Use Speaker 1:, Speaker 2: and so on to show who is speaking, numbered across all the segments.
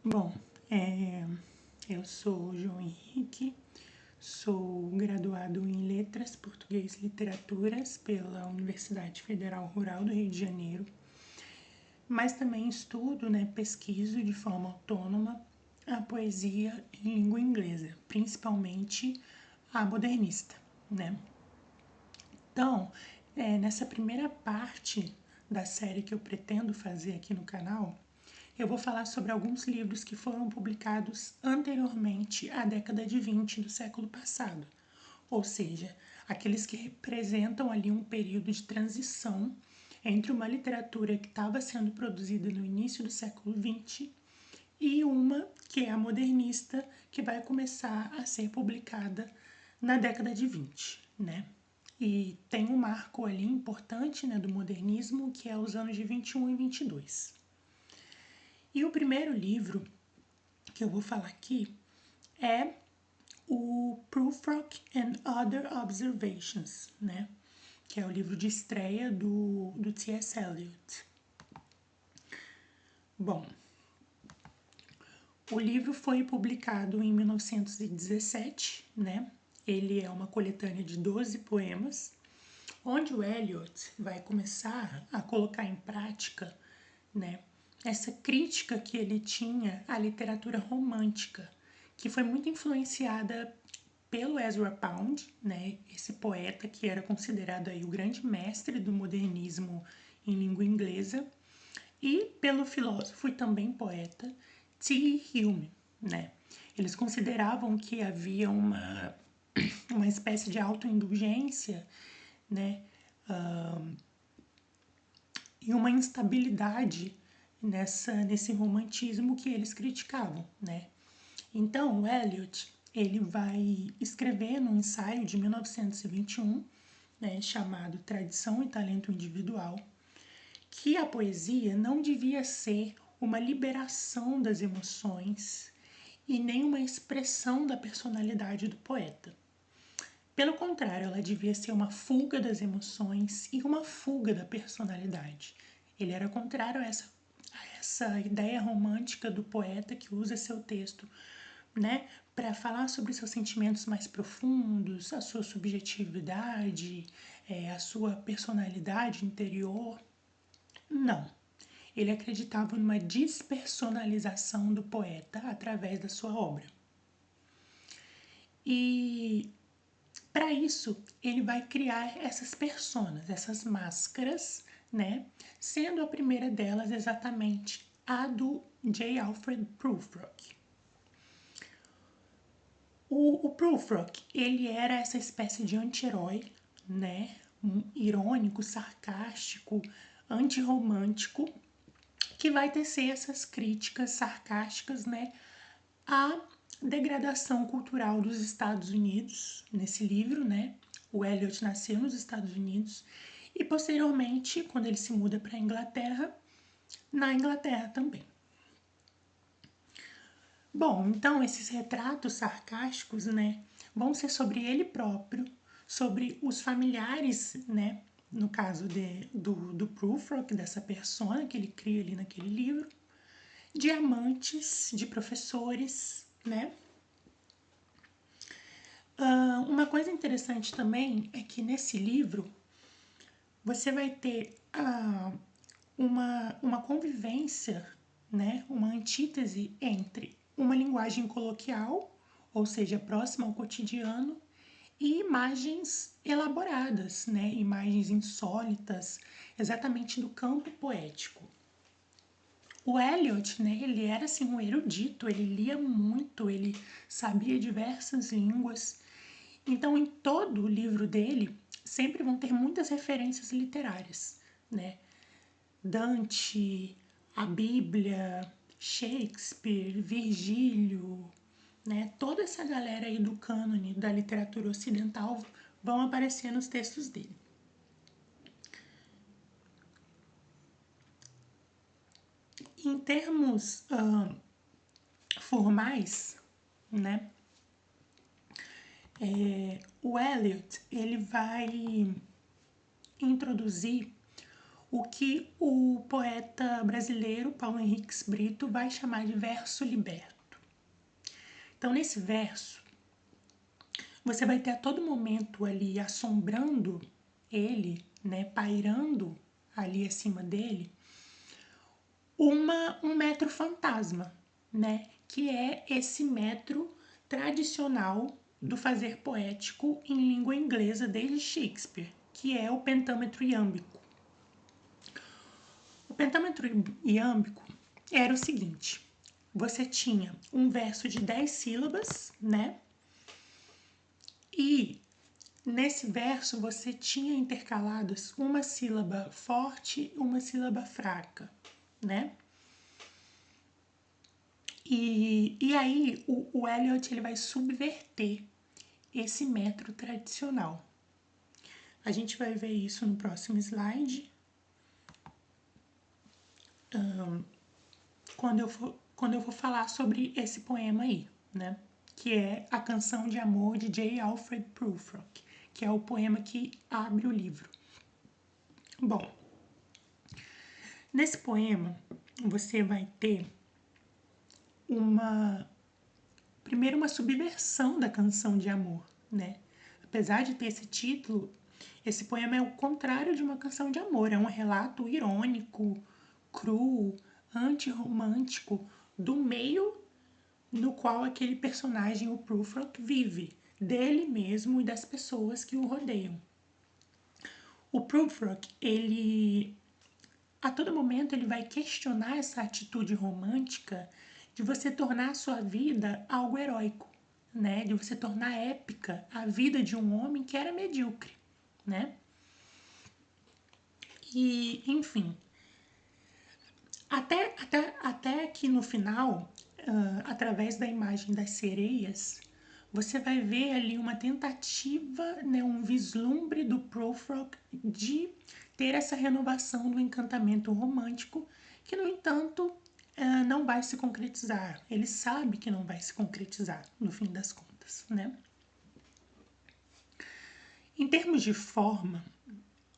Speaker 1: Bom, eu sou o João Henrique, sou graduado em Letras, Português e Literaturas pela Universidade Federal Rural do Rio de Janeiro, mas também estudo, pesquiso de forma autônoma a poesia em língua inglesa, principalmente a modernista, né? Então, nessa primeira parte da série que eu pretendo fazer aqui no canal, eu vou falar sobre alguns livros que foram publicados anteriormente à década de 20 do século passado, ou seja, aqueles que representam ali um período de transição entre uma literatura que estava sendo produzida no início do século 20 e uma que é a modernista, que vai começar a ser publicada na década de 20, né? E tem um marco ali importante, né, do modernismo, que é os anos de 21 e 22. E o primeiro livro que eu vou falar aqui é o Prufrock and Other Observations, né? Que é o livro de estreia do T.S. Eliot. Bom, o livro foi publicado em 1917, né? Ele é uma coletânea de 12 poemas, onde o Eliot vai começar a colocar em prática, né, essa crítica que ele tinha à literatura romântica, que foi muito influenciada pelo Ezra Pound, né, esse poeta que era considerado aí o grande mestre do modernismo em língua inglesa, e pelo filósofo e também poeta T.E. Hume, né. Eles consideravam que havia uma espécie de autoindulgência, né, e uma instabilidade nesse romantismo que eles criticavam, né. Então, o Eliot, ele vai escrever num ensaio de 1921, né, chamado Tradição e Talento Individual, que a poesia não devia ser uma liberação das emoções e nem uma expressão da personalidade do poeta. Pelo contrário, ela devia ser uma fuga das emoções e uma fuga da personalidade. Ele era contrário a essa ideia romântica do poeta que usa seu texto, né, para falar sobre seus sentimentos mais profundos, a sua subjetividade, a sua personalidade interior. Não. Ele acreditava numa despersonalização do poeta através da sua obra. E para isso, ele vai criar essas personas, essas máscaras, né? Sendo a primeira delas exatamente a do J. Alfred Prufrock. O Prufrock, ele era essa espécie de anti-herói, né? Irônico, sarcástico, antirromântico, que vai tecer essas críticas sarcásticas, né, à degradação cultural dos Estados Unidos, nesse livro, né? O Eliot nasceu nos Estados Unidos e posteriormente, quando ele se muda para a Inglaterra, na Inglaterra também. Bom, então esses retratos sarcásticos, né, vão ser sobre ele próprio, sobre os familiares, né, no caso do Prufrock, dessa persona que ele cria ali naquele livro, de amantes, de professores, né. Uma coisa interessante também é que nesse livro você vai ter uma convivência, né, uma antítese entre uma linguagem coloquial, ou seja, próxima ao cotidiano, e imagens elaboradas, né, imagens insólitas, exatamente do campo poético. O Eliot, né, ele era assim um erudito, ele lia muito, ele sabia diversas línguas. Então, em todo o livro dele, sempre vão ter muitas referências literárias, né? Dante, a Bíblia, Shakespeare, Virgílio, né? Toda essa galera aí do cânone da literatura ocidental vão aparecer nos textos dele. Em termos formais, né? O Eliot, ele vai introduzir o que o poeta brasileiro Paulo Henriques Brito vai chamar de verso liberto. Então, nesse verso, você vai ter a todo momento ali assombrando ele, né, pairando ali acima dele, um metro fantasma, né, que é esse metro tradicional do fazer poético em língua inglesa desde Shakespeare, que é o pentâmetro iâmbico. O pentâmetro iâmbico era o seguinte: você tinha um verso de 10 sílabas, né? E nesse verso você tinha intercaladas uma sílaba forte e uma sílaba fraca, né? E aí o Eliot ele vai subverter esse metro tradicional. A gente vai ver isso no próximo slide. Quando eu for falar sobre esse poema aí, né? Que é A Canção de Amor de J. Alfred Prufrock, que é o poema que abre o livro. Bom, nesse poema você vai ter primeiro uma subversão da canção de amor, né? Apesar de ter esse título, esse poema é o contrário de uma canção de amor, é um relato irônico, cru, antirromântico do meio no qual aquele personagem, o Prufrock, vive, dele mesmo e das pessoas que o rodeiam. O Prufrock, ele a todo momento ele vai questionar essa atitude romântica de você tornar a sua vida algo heróico, né? De você tornar épica a vida de um homem que era medíocre, né? E, enfim, até que no final, através da imagem das sereias, você vai ver ali uma tentativa, né, um vislumbre do Prufrock de ter essa renovação do encantamento romântico, que, no entanto, não vai se concretizar. Ele sabe que não vai se concretizar, no fim das contas, né? Em termos de forma,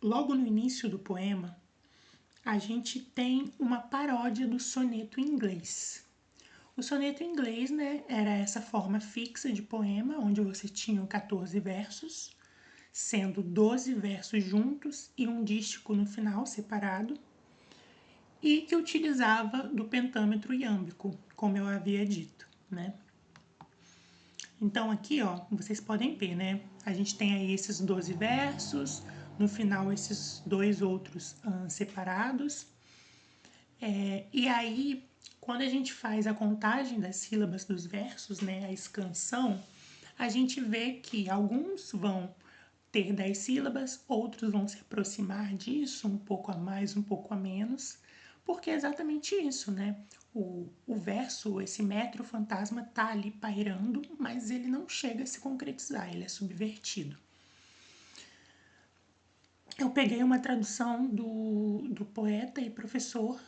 Speaker 1: logo no início do poema, a gente tem uma paródia do soneto inglês. O soneto inglês, né, era essa forma fixa de poema, onde você tinha 14 versos, sendo 12 versos juntos e um dístico no final, separado, e que utilizava do pentâmetro iâmbico, como eu havia dito, né? Então aqui, ó, vocês podem ver, né? A gente tem aí esses 12 versos, no final esses dois outros separados. E aí, quando a gente faz a contagem das sílabas dos versos, né, a escansão, a gente vê que alguns vão ter 10 sílabas, outros vão se aproximar disso, um pouco a mais, um pouco a menos, porque é exatamente isso, né? O verso, esse metro fantasma tá ali pairando, mas ele não chega a se concretizar, ele é subvertido. Eu peguei uma tradução do poeta e professor,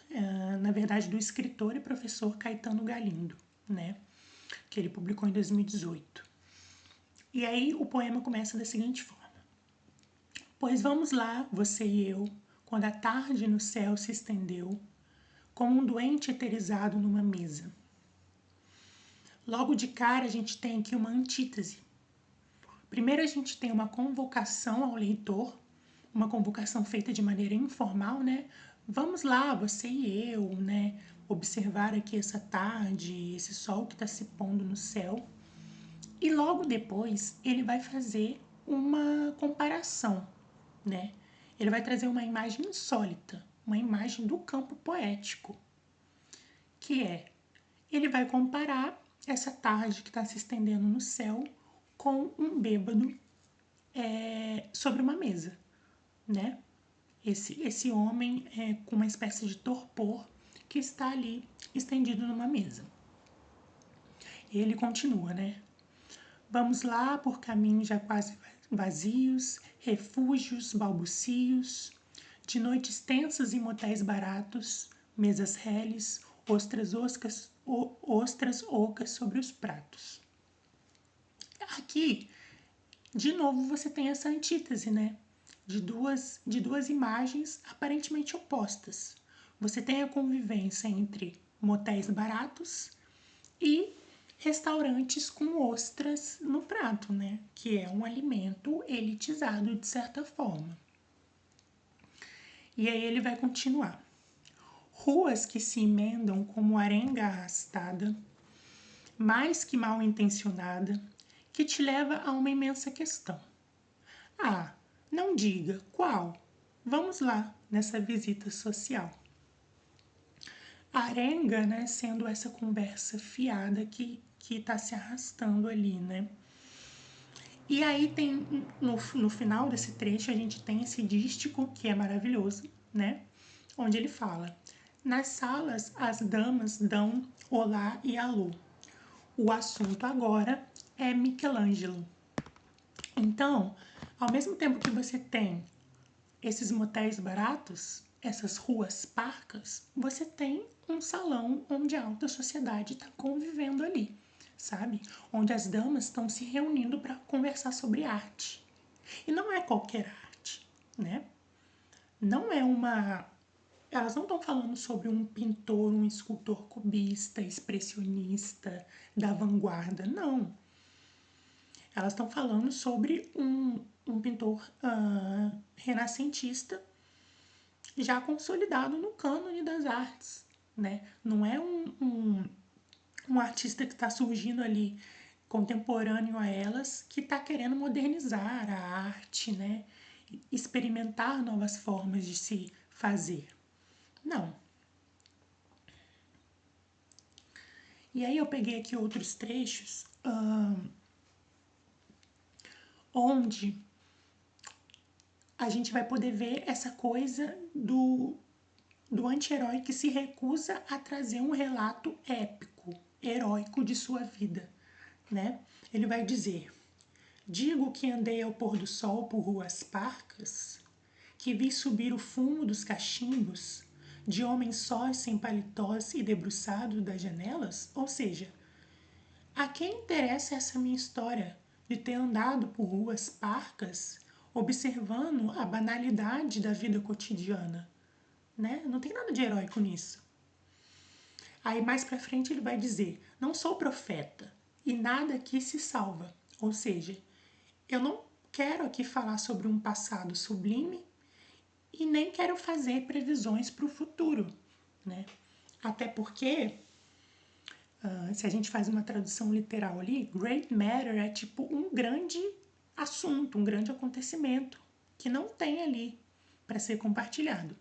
Speaker 1: na verdade do escritor e professor Caetano Galindo, né? Que ele publicou em 2018. E aí o poema começa da seguinte forma: Pois vamos lá, você e eu, quando a tarde no céu se estendeu, como um doente eterizado numa mesa. Logo de cara a gente tem aqui uma antítese. Primeiro a gente tem uma convocação ao leitor, uma convocação feita de maneira informal, né? Vamos lá, você e eu, né? Observar aqui essa tarde, esse sol que está se pondo no céu. E logo depois ele vai fazer uma comparação, né? Ele vai trazer uma imagem insólita, uma imagem do campo poético, que é, ele vai comparar essa tarde que está se estendendo no céu com um bêbado sobre uma mesa, né? Esse homem com uma espécie de torpor que está ali estendido numa mesa. Ele continua, né? Vamos lá por caminhos já quase vazios, refúgios, balbucios, de noites tensas e motéis baratos, mesas reles, ostras ocas sobre os pratos. Aqui, de novo, você tem essa antítese, né? de duas imagens aparentemente opostas. Você tem a convivência entre motéis baratos e restaurantes com ostras no prato, né? Que é um alimento elitizado de certa forma. E aí ele vai continuar. Ruas que se emendam como arenga arrastada, mais que mal intencionada, que te leva a uma imensa questão. Ah, não diga qual. Vamos lá nessa visita social. Arenga, né, sendo essa conversa fiada que está se arrastando ali, né? E aí tem, no final desse trecho, a gente tem esse dístico que é maravilhoso, né? Onde ele fala: nas salas, as damas dão olá e alô. O assunto agora é Michelangelo. Então, ao mesmo tempo que você tem esses motéis baratos, essas ruas parcas, você tem um salão onde a alta sociedade está convivendo ali, sabe? Onde as damas estão se reunindo para conversar sobre arte. E não é qualquer arte, né? Não é uma... Elas não estão falando sobre um pintor, um escultor cubista, expressionista, da vanguarda, não. Elas estão falando sobre um pintor renascentista já consolidado no cânone das artes, né? Não é um artista que está surgindo ali contemporâneo a elas que está querendo modernizar a arte, né? Experimentar novas formas de se fazer. Não. E aí eu peguei aqui outros trechos onde a gente vai poder ver essa coisa do anti-herói que se recusa a trazer um relato épico, heróico de sua vida, né? Ele vai dizer: digo que andei ao pôr do sol por ruas parcas, que vi subir o fumo dos cachimbos, de homens sós sem paletós e debruçados das janelas? Ou seja, a quem interessa essa minha história de ter andado por ruas parcas, observando a banalidade da vida cotidiana, né? Não tem nada de heróico nisso. Aí mais pra frente ele vai dizer: não sou profeta e nada aqui se salva. Ou seja, eu não quero aqui falar sobre um passado sublime e nem quero fazer previsões para o futuro, né? Até porque, se a gente faz uma tradução literal ali, great matter é tipo um grande assunto, um grande acontecimento que não tem ali para ser compartilhado.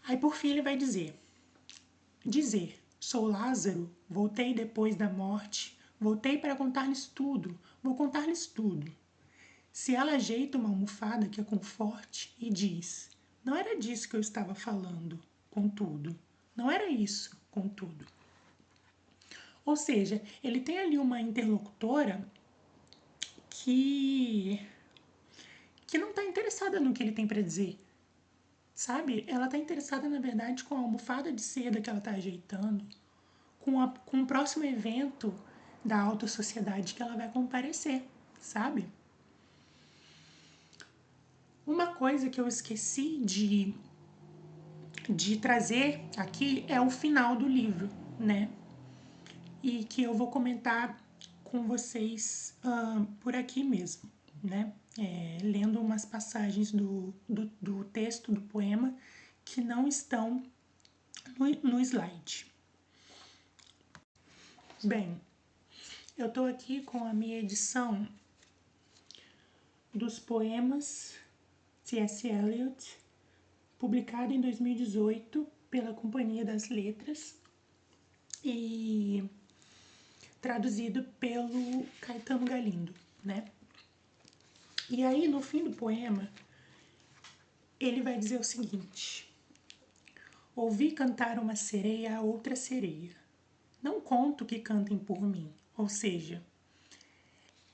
Speaker 1: Aí por fim ele vai dizer, sou Lázaro, voltei depois da morte, voltei para contar-lhes tudo, vou contar-lhes tudo. Se ela ajeita uma almofada que a conforte e diz, não era disso que eu estava falando, contudo, não era isso, contudo. Ou seja, ele tem ali uma interlocutora que não está interessada no que ele tem para dizer, sabe? Ela está interessada, na verdade, com a almofada de seda que ela está ajeitando, com o próximo evento da alta sociedade que ela vai comparecer, sabe? Uma coisa que eu esqueci de trazer aqui é o final do livro, né? E que eu vou comentar com vocês por aqui mesmo, né? Lendo umas passagens do texto, do poema, que não estão no slide. Bem, eu tô aqui com a minha edição dos poemas C.S. Eliot, publicado em 2018 pela Companhia das Letras e traduzido pelo Caetano Galindo, né? E aí, no fim do poema, ele vai dizer o seguinte: ouvi cantar uma sereia a outra sereia. Não conto que cantem por mim, ou seja,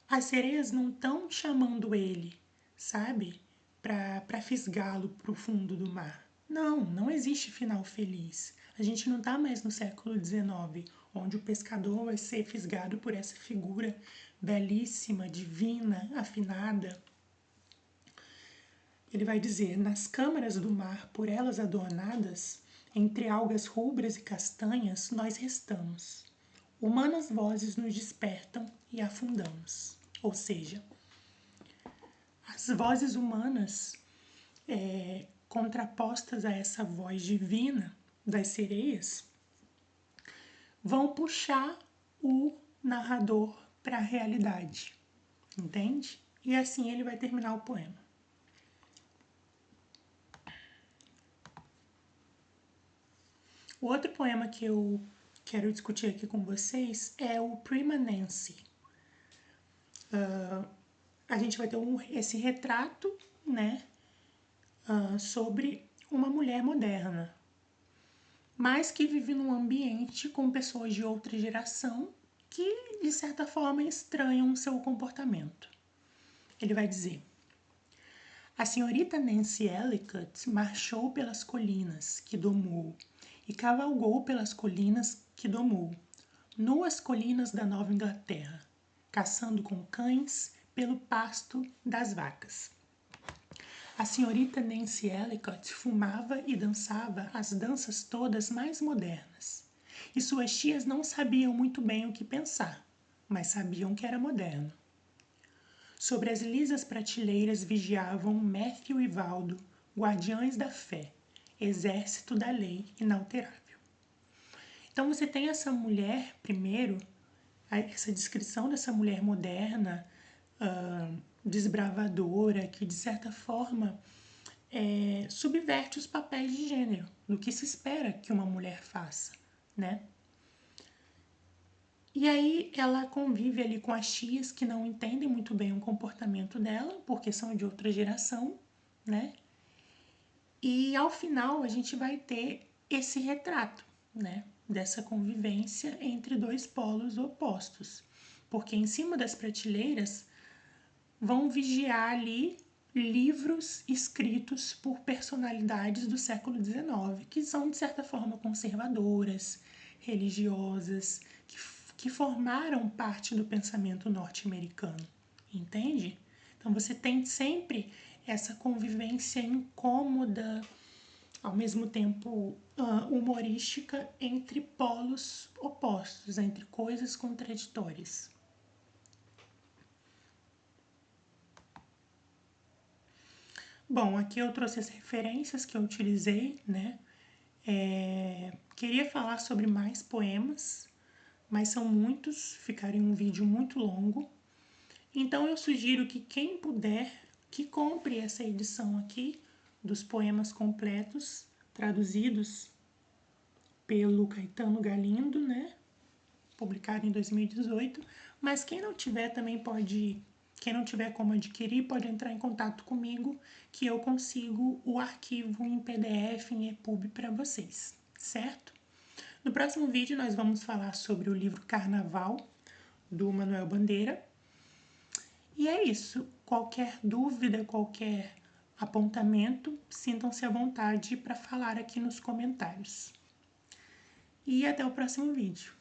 Speaker 1: as sereias não estão chamando ele, sabe, para fisgá-lo pro fundo do mar. Não existe final feliz. A gente não está mais no século XIX, onde o pescador vai ser fisgado por essa figura belíssima, divina, afinada, ele vai dizer: nas câmaras do mar, por elas adornadas, entre algas rubras e castanhas, nós restamos. Humanas vozes nos despertam e afundamos. Ou seja, as vozes humanas contrapostas a essa voz divina das sereias vão puxar o narrador para a realidade, entende? E assim ele vai terminar o poema. O outro poema que eu quero discutir aqui com vocês é o Prima Nancy. A gente vai ter esse retrato, né, sobre uma mulher moderna, mas que vive num ambiente com pessoas de outra geração que, de certa forma, estranham seu comportamento. Ele vai dizer: a senhorita Nancy Ellicott marchou pelas colinas que domou e cavalgou pelas colinas que domou, nuas colinas da Nova Inglaterra, caçando com cães pelo pasto das vacas. A senhorita Nancy Ellicott fumava e dançava as danças todas mais modernas, e suas tias não sabiam muito bem o que pensar, mas sabiam que era moderno. Sobre as lisas prateleiras vigiavam Matthew e Valdo, guardiães da fé, exército da lei inalterável. Então você tem essa mulher, primeiro, essa descrição dessa mulher moderna, desbravadora, que de certa forma subverte os papéis de gênero, do que se espera que uma mulher faça, né? E aí ela convive ali com as tias que não entendem muito bem o comportamento dela, porque são de outra geração, né? E ao final a gente vai ter esse retrato, né? Dessa convivência entre dois polos opostos. Porque em cima das prateleiras vão vigiar ali livros escritos por personalidades do século XIX, que são, de certa forma, conservadoras, religiosas, que formaram parte do pensamento norte-americano, entende? Então você tem sempre essa convivência incômoda, ao mesmo tempo humorística, entre polos opostos, entre coisas contraditórias. Bom, aqui eu trouxe as referências que eu utilizei, né? Queria falar sobre mais poemas, mas são muitos, ficaria um vídeo muito longo. Então eu sugiro que quem puder, que compre essa edição aqui dos poemas completos, traduzidos pelo Caetano Galindo, né? Publicado em 2018. Mas quem não tiver também pode... Quem não tiver como adquirir, pode entrar em contato comigo, que eu consigo o arquivo em PDF, em EPUB para vocês, certo? No próximo vídeo nós vamos falar sobre o livro Carnaval, do Manuel Bandeira. E é isso. Qualquer dúvida, qualquer apontamento, sintam-se à vontade para falar aqui nos comentários. E até o próximo vídeo.